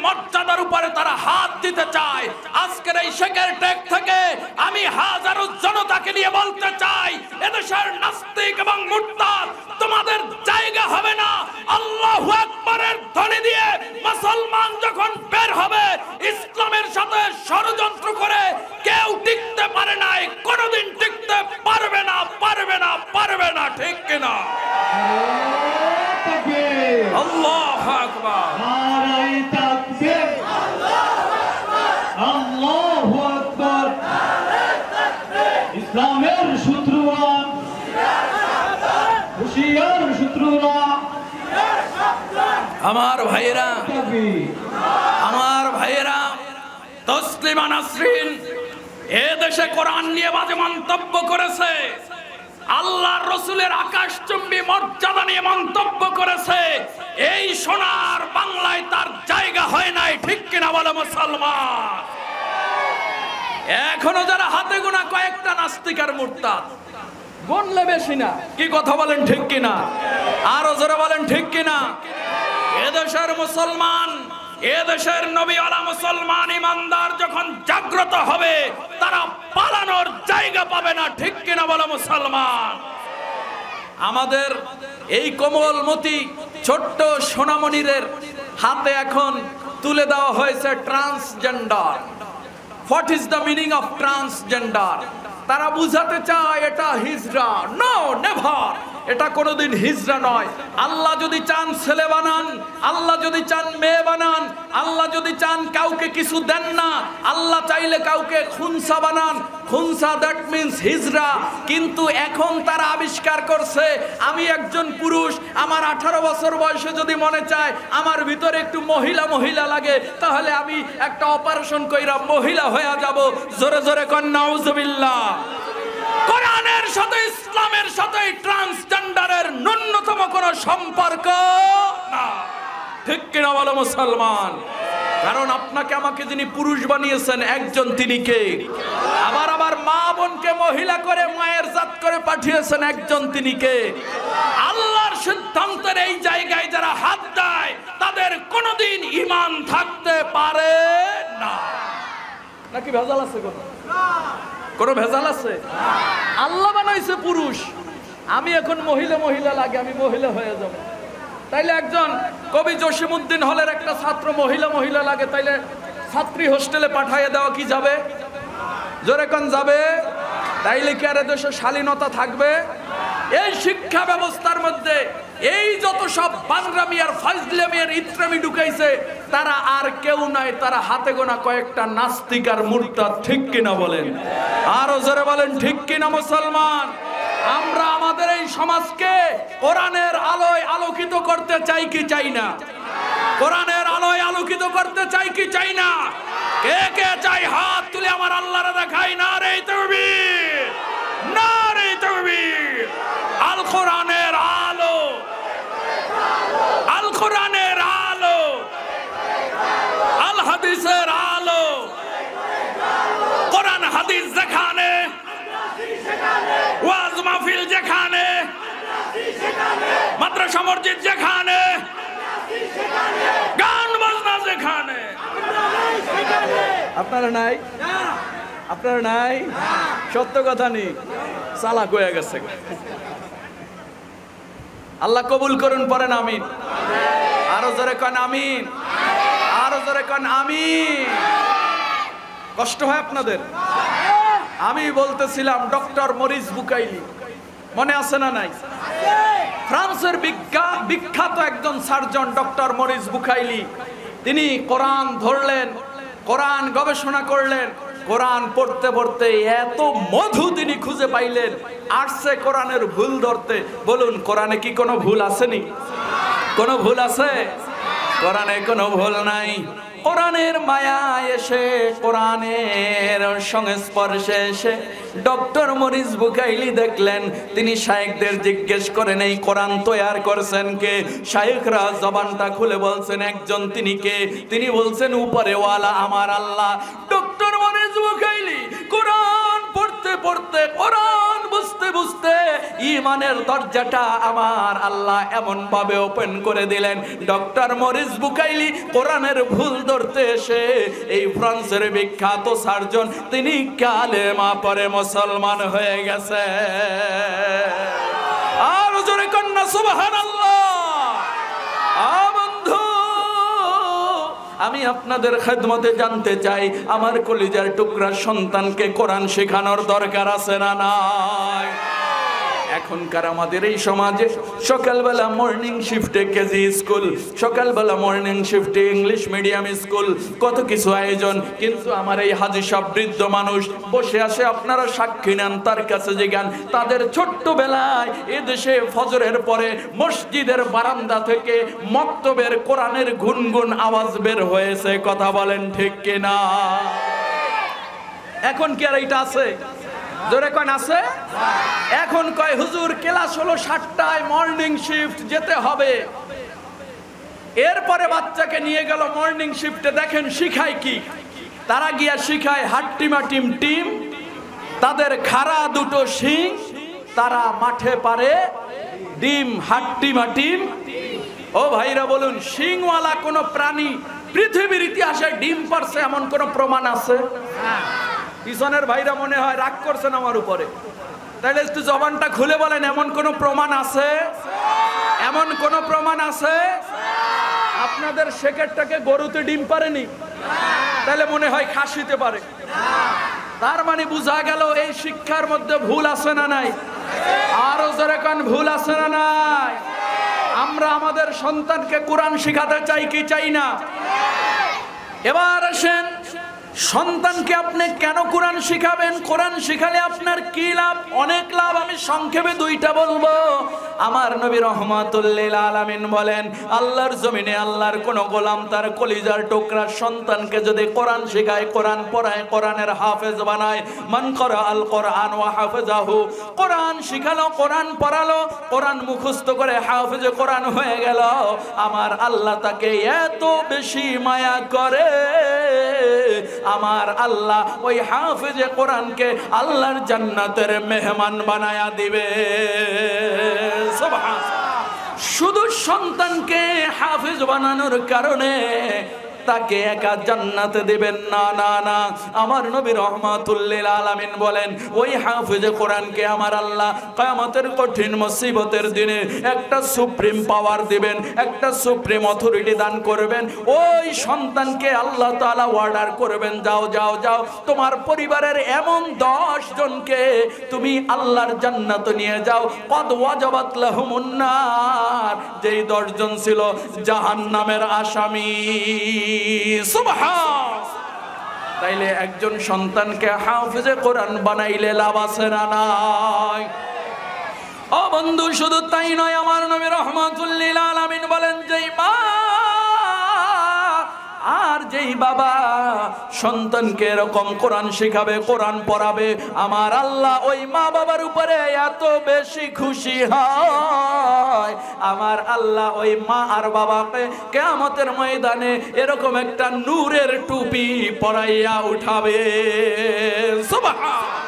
মর্যাদার উপরে তারা হাত দিতে চায়। আজকের এই শেখের টেক থেকে আমি হাজারো জনতাকে নিয়ে বলতে চাই, এদেশের নাস্তিক এবং মুরতাদ তোমাদের জায়গা হবে না। আল্লাহু আকবারের ধ্বনি দিয়ে মুসলমান যখন বের হবে, ইসলামের সাথে ষড়যন্ত্র করে কেউ টিকতে পারে নাই, কোনোদিন টিকতে পারবে না, পারবে না, পারবে না। ঠিক কিনা? আল্লাহু আকবার, নারায়ে তাকবীর, আল্লাহু আকবার। ইসলামের শত্রুরা, হুশিয়ার শত্রুরা, আমার ভাইয়েরা, আমার ভাইয়েরা, তসলিমা নাসরিন এ দেশে কোরআন নিয়ে বাজে মন্তব্য করেছে, আল্লাহর রসুলের আকাশচুম্বী মর্যাদা নিয়ে মন্তব্য করেছে। এই সোনার বাংলায় তার জায়গা হয় নাই। ঠিক কিনা বলে মুসলমান? এখনো যারা হাতে গোনা কয়েকটা নাস্তিক আর মুরতাদ, গণলে বেশি না। কি কথা বলেন? ঠিক কিনা? আরো জোরে বলেন ঠিক কিনা? এদেশের মুসলমান, এদেশের নবীওয়ালা মুসলমান ইমানদার যখন জাগ্রত হবে, তারা পালানোর জায়গা পাবে না। ঠিক কিনা বলো মুসলমান? আমাদের এই কোমলমতি ছোট্ট সোনামণিদের হাতে এখন তুলে দেওয়া হয়েছে transgender. What is the meaning of transgender? তারা বুঝাতে চায় এটা হিজরা। নো, নেভার, এটা কোনোদিন হিজরা নয়। আল্লাহ যদি চান ছেলে বানান, আল্লাহ যদি চান মেয়ে বানান, আল্লাহ যদি চান কাউকে কিছু দেন না, আল্লাহ চাইলে কাউকে খুনসা বানান। খুনসা, দ্যাট মিন্স হিজরা। কিন্তু এখন তারা আবিষ্কার করছে, আমি একজন পুরুষ, আমার 18 বছর বয়সে যদি মনে চায় আমার ভিতরে একটু মহিলা মহিলা লাগে, তাহলে আমি একটা অপারেশন কইরা মহিলা হয়ে যাব। জোরে জোরে কন নাউজুবিল্লাহ। কোরআনের সাথে ইসলামের সাথে ট্রান্সজেন্ডারের ন্যূনতম কোনো সম্পর্ক না। ঠিক কিনা বলো মুসলমান? কারণ আপনাকে আমাকে যিনি পুরুষ বানিয়েছেন একজন, তিনি কে? আবার আবার মা বোনকে মহিলা করে মায়ের জাত করে পাঠিয়েছেন একজন, তিনি কে? আল্লাহর সিদ্ধান্তের এই জায়গায় যারা হাত দেয়, তাদের কোনোদিন ঈমান থাকতে পারে না। নাকি ভেজাল আছে? কোনো ভেজাল আছে? আল্লাহ বানাইছে পুরুষ, আমি এখন মহিলা মহিলা লাগে, আমি মহিলা হয়ে যাব। তাইলে একজন কবি জসিমউদ্দিন হলের একটা ছাত্র মহিলা মহিলা লাগে, তাইলে ছাত্রী হোস্টেলে পাঠিয়ে দেওয়া কি যাবে? জোরে কোন যাবে? তাইলে কি আর দেশে শালীনতা থাকবে? এই শিক্ষা ব্যবস্থার মধ্যে এই যত সব বাংরামি আর ফাজলামি আর ইত্রামি ঢুকাইছে, তারা আর কেউ নাই, তারা হাতে গোনা কয়েকটা নাস্তিক আর মুরতাদ। ঠিক কিনা বলেন? আরো জোরে বলেন ঠিক কিনা মুসলমান? আমরা আমাদের এই সমাজকে কোরআনের আলোয় আলোকিত করতে চাই কি চাই না? কোরআনের আলোয় আলোকিত করতে চাই কি চাই না? কে কে চাই হাত তুলে আমার আল্লাহরে দেখাই। নারে তাকবীর, নারে তাকবীর। আল কোরআনের আলো, আল কোরআনের আলো, আল হাদিসের আলো। কোরআন হাদিস যেখানে, ওয়াজ মাহফিল যেখানে, মাদ্রাসা মসজিদ যেখানে, গান বাজনা যেখানে, আপনারা নাই? আপনারা নাই? সত্য কথা নেই, চালাক হয়ে গেছে। আল্লাহ কবুল করুন, পড়েন আমিন। আরো জোরে কন আমিন, আরো জোরে কন আমিন। কষ্ট হয় আপনাদের? আমি বলতেছিলাম ডক্টর মরিস বুকাইলি, মনে আছে না নাই? ফ্রান্সের বিখ্যাত একজন সার্জন ডক্টর মরিস বুকাইলি, তিনি কোরআন ধরলেন, কোরআন গবেষণা করলেন, কোরআন পড়তে পড়তে এত মধু তিনি খুঁজে পাইলেন, আসছে কোরআনের ভুল ধরতে। বলুন, কোরআনে কি কোনো ভুল আসেনি? কোনো ভুল আছে? কোরআনে কোনো ভুল নাই। কোরআনের মায়া এসে, কোরআনের সংস্পর্শে এসে ডক্টর মরিস বুকাইলি দেখলেন, তিনি শায়েখদের জিজ্ঞেস করেন এই কোরআন তৈয়ার করছেন কে? শায়েখরা জবানটা খুলে বলছেন একজন, তিনি কে? তিনি বলছেন উপরেওয়ালা আমার আল্লাহ। ডক্টর মরিস বুকাইলি কোরআন পড়তে পড়তে, কোরআন বুঝতে বুঝতে ইমানের দরজাটা আমার আল্লাহ এমন ভাবে ওপেন করে দিলেন। ডক্টর মরিস বুকাইলি কোরআনের ভুল ধরতে এসে এই ফ্রান্সের বিখ্যাত সার্জন তিনি কালেমা পড়ে মুসলমান হয়ে গেছে। আর জোরে কন্যা সুবহানাল্লাহ। বন্ধু, আমি আপনাদের খেদমতে জানতে চাই, আমার কলিজার টুকরা সন্তানকে কোরআন শেখানোর দরকার আছে না নাই? এখনকার আমাদের এই সমাজে সকালবেলা মর্নিং শিফটে কেজি স্কুল, সকালবেলা মর্নিং শিফটে ইংলিশ মিডিয়াম স্কুল, কত কিছু আয়োজন, কিন্তু আমার এই হাজী সাহেব বৃদ্ধ মানুষ বসে আসে, আপনারা সাক্ষী নেন, তার কাছে জিজ্ঞান তাদের ছোট্টবেলায় এদেশে ফজরের পরে মসজিদের বারান্দা থেকে মক্তবের কোরআনের গুনগুন আওয়াজ বের হয়েছে। কথা বলেন ঠিক কিনা? এখন কি আর এইটা আছে? জোরে কোন আছে? এখন কয় হুজুর ক্লাস হলো 7টায়, মর্নিং শিফট যেতে হবে। এরপরে বাচ্চাকে নিয়ে গেল মর্নিং শিফটে, দেখেন শিখায় কি? তারা গিয়া শিখায় হাট্টিমাটিম টিম, তাদের খাড়া দুটো শিং, তারা মাঠে পারে ডিম। হাট্টিমাটিম। ও ভাইরা বলুন, শিংওয়ালা কোন প্রাণী পৃথিবীর ইতিহাসে ডিম পারছে এমন কোন প্রমাণ আছে? পিছনের ভাইরা মনে হয় রাগ করছেন আমার উপরে, তাহলে একটু জবানটা খুলে বলেন, এমন কোন প্রমাণ আছে? এমন কোন প্রমাণ আছে? আপনাদের শেকেরটাকে গরুতে ডিম পারেনি, তাহলে মনে হয় খাসিতে পারে। তার মানে বোঝা গেল এই শিক্ষার মধ্যে ভুল আছে না নাই? আরো জোরে কোন ভুল আছে না নাই? আমরা আমাদের সন্তানকে কোরআন শিখাতে চাই কি চাই না? এবার আসেন, সন্তানকে আপনি কেন কোরআন শিখাবেন? কোরআন শিখালে আপনার কি লাভ? অনেক লাভ। আমি সংক্ষেপে দুইটা বলবো। আমার নবী রাহমাতুল লিল আলামিন বলেন, আল্লাহর জমিনে আল্লাহর কোন গোলাম তার কলিজার টুকরা সন্তানকে যদি কোরআন শেখায়, কোরআন পড়ায়, কোরআনের হাফেজ বানায়, মান করা আল কোরআন ওয়া হাফেজাহু, কোরআন শিখালো, কোরআন পড়ালো, কোরআন মুখস্থ করে হাফেজে কোরআন হয়ে গেল, আমার আল্লাহ তাকে এত বেশি মায়া করে, আমার আল্লাহ ওই হাফেজে কোরআনকে আল্লাহর জান্নাতের মেহমান বানায়া দিবে। সুবহানাল্লাহ। শুধু সন্তানকে হাফেজ বানানোর কারণে তাকে একা জান্নাতে দিবেন না, না না। আমার নবী রাহমাতুল লিল আলামিন বলেন, ওই হাফেজে কোরআনকে আমার আল্লাহ কিয়ামতের কঠিন মুসিবতের দিনে একটা সুপ্রিম পাওয়ার দিবেন, একটা সুপ্রিম অথরিটি দান করবেন। ওই সন্তানকে আল্লাহ তাআলা অর্ডার করবেন, যাও যাও যাও, তোমার পরিবারের এমন 10 জনকে তুমি আল্লাহর জান্নাতে নিয়ে যাও। কদ ওয়াজাবাত লাহুমুন নার, যেই 10 জন ছিল জাহান্নামের আসামি। তাইলে একজন সন্তানকে হাফেজে কোরআন বানাইলে লাভ আছে না নাই? ও বন্ধু, শুধু তাই নয়, আমার নবী রাহমাতুল লিল আলামিন বলেন, যেই মা আর যেই বাবা সন্তানকে এরকম কোরআন শিখাবে, কোরআন পড়াবে, আমার আল্লাহ ওই মা বাবার উপরে এত বেশি খুশি হয়, আমার আল্লাহ ওই মা আর বাবাকে কিয়ামতের ময়দানে এরকম একটা নূরের টুপি পরাইয়া উঠাবে। সুবহানাল্লাহ।